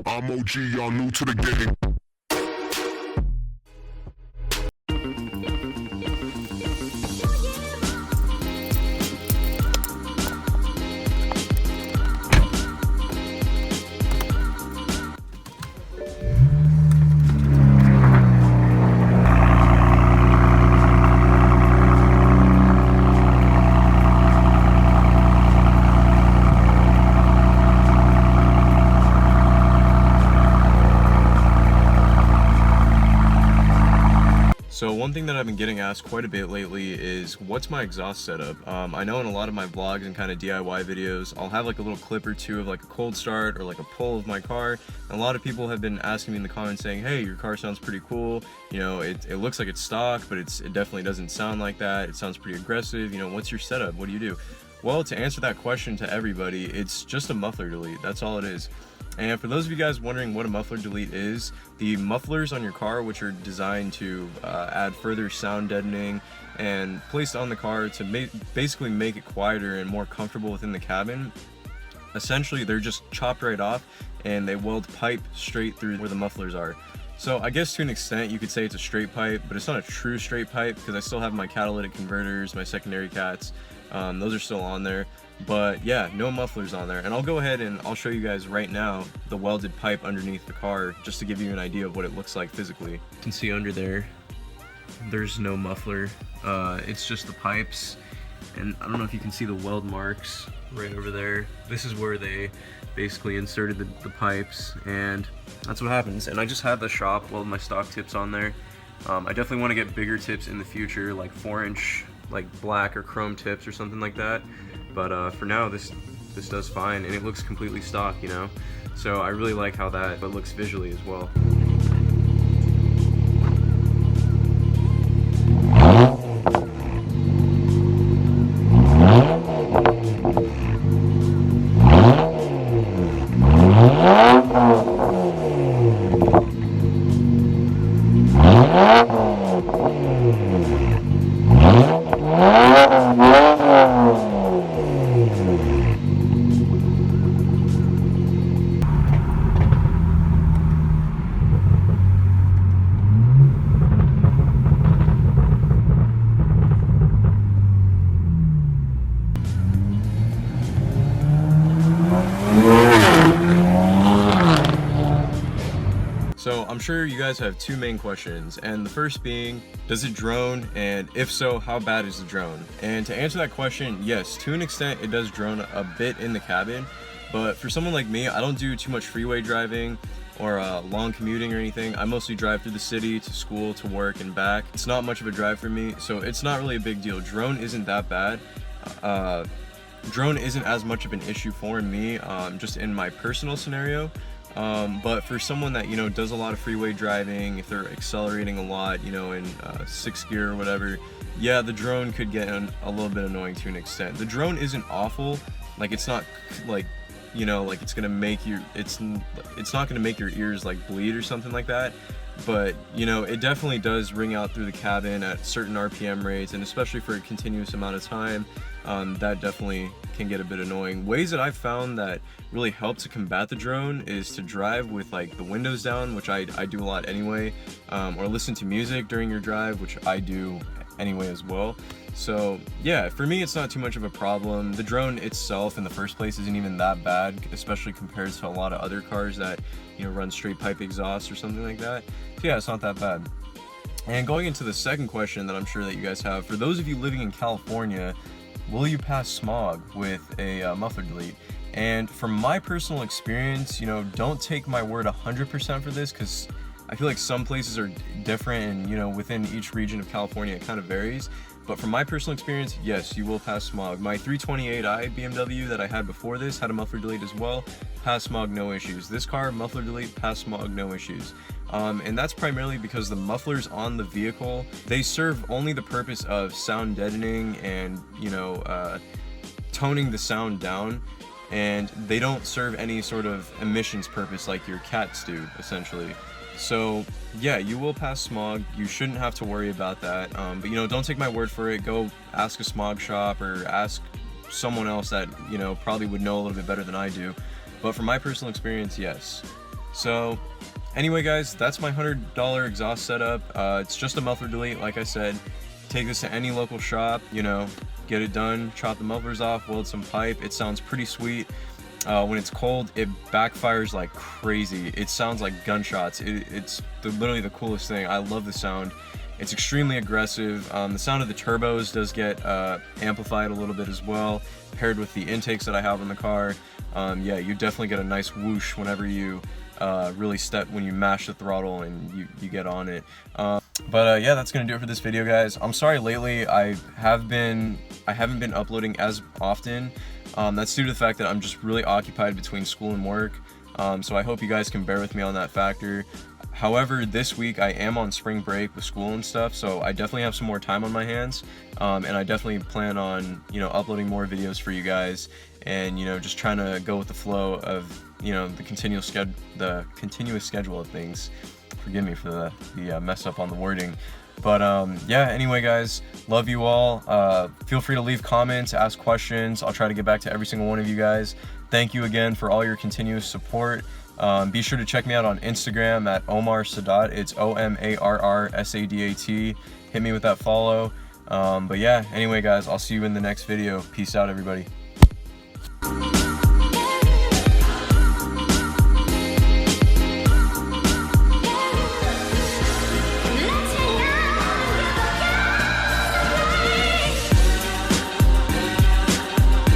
I'm OG, y'all new to the game. So one thing that I've been getting asked quite a bit lately is what's my exhaust setup? I know in a lot of my vlogs and kind of DIY videos, I'll have like a little clip or two of like a cold start or like a pull of my car. And a lot of people have been asking me in the comments saying, hey, your car sounds pretty cool. You know, it looks like it's stock, but it definitely doesn't sound like that. It sounds pretty aggressive. You know, what's your setup? What do you do? Well, to answer that question to everybody, it's just a muffler delete. That's all it is. And for those of you guys wondering what a muffler delete is, the mufflers on your car, which are designed to add further sound deadening and placed on the car to basically make it quieter and more comfortable within the cabin, essentially they're just chopped right off and they weld pipe straight through where the mufflers are. So I guess to an extent you could say it's a straight pipe, but it's not a true straight pipe because I still have my catalytic converters, my secondary cats, those are still on there. But yeah, no mufflers on there. And I'll go ahead and I'll show you guys right now the welded pipe underneath the car just to give you an idea of what it looks like physically. You can see under there, there's no muffler. It's just the pipes. And I don't know if you can see the weld marks right over there. This is where they basically inserted the pipes, and that's what happens. And I just have the shop weld my stock tips on there. I definitely want to get bigger tips in the future, like 4-inch, like black or chrome tips or something like that. But for now, this does fine, and it looks completely stock, you know? So I really like how that looks visually as well. So I'm sure you guys have two main questions, and the first being, does it drone, and if so, how bad is the drone? And to answer that question, yes, to an extent it does drone a bit in the cabin, but for someone like me, I don't do too much freeway driving or long commuting or anything. I mostly drive through the city to school, to work, and back. It's not much of a drive for me, so it's not really a big deal. Drone isn't that bad. Drone isn't as much of an issue for me, just in my personal scenario. But for someone that, you know, does a lot of freeway driving, if they're accelerating a lot, you know, in 6th gear or whatever, yeah, the drone could get a little bit annoying to an extent. The drone isn't awful. Like, it's not like, you know, like it's gonna make you, it's not gonna make your ears like bleed or something like that. But, you know, it definitely does ring out through the cabin at certain RPM rates, and especially for a continuous amount of time, that definitely can get a bit annoying. Ways that I've found that really help to combat the drone is to drive with like the windows down, which I do a lot anyway, or listen to music during your drive, which I do anyway as well. So yeah, for me it's not too much of a problem. The drone itself in the first place isn't even that bad, especially compared to a lot of other cars that, you know, run straight pipe exhaust or something like that. So yeah, it's not that bad. And going into the second question that I'm sure that you guys have, for those of you living in California, will you pass smog with a muffler delete? And from my personal experience, you know, don't take my word 100% for this, because I feel like some places are different, and, you know, within each region of California it kind of varies. But from my personal experience, yes, you will pass smog. My 328i BMW that I had before this had a muffler delete as well. Pass smog, no issues. This car, muffler delete, pass smog, no issues. And that's primarily because the mufflers on the vehicle, they serve only the purpose of sound deadening and, you know, toning the sound down. And they don't serve any sort of emissions purpose like your cats do, essentially. So yeah, you will pass smog. You shouldn't have to worry about that. But, you know, don't take my word for it. Go ask a smog shop or ask someone else that, you know, probably would know a little bit better than I do. but from my personal experience, yes. So anyway guys, that's my $100 exhaust setup. It's just a muffler delete, like I said. Take this to any local shop, you know, get it done, chop the mufflers off, weld some pipe. It sounds pretty sweet. When it's cold, it backfires like crazy. It sounds like gunshots. It's literally the coolest thing. I love the sound. It's extremely aggressive. The sound of the turbos does get amplified a little bit as well, paired with the intakes that I have in the car. Yeah, you definitely get a nice whoosh whenever you really when you mash the throttle and you get on it. But yeah, that's gonna do it for this video, guys. I'm sorry lately I haven't been uploading as often. That's due to the fact that I'm just really occupied between school and work. So I hope you guys can bear with me on that factor. However, this week I am on spring break with school and stuff, so I definitely have some more time on my hands, and I definitely plan on, you know, uploading more videos for you guys, and, you know, just trying to go with the flow of, you know, the continuous schedule of things. Forgive me for the mess up on the wording. But yeah, anyway guys, love you all. Feel free to leave comments, ask questions. I'll try to get back to every single one of you guys. Thank you again for all your continuous support. Be sure to check me out on Instagram at Omar Sadat. It's OMARRSADAT. Hit me with that follow. But yeah, anyway guys, I'll see you in the next video. Peace out, everybody.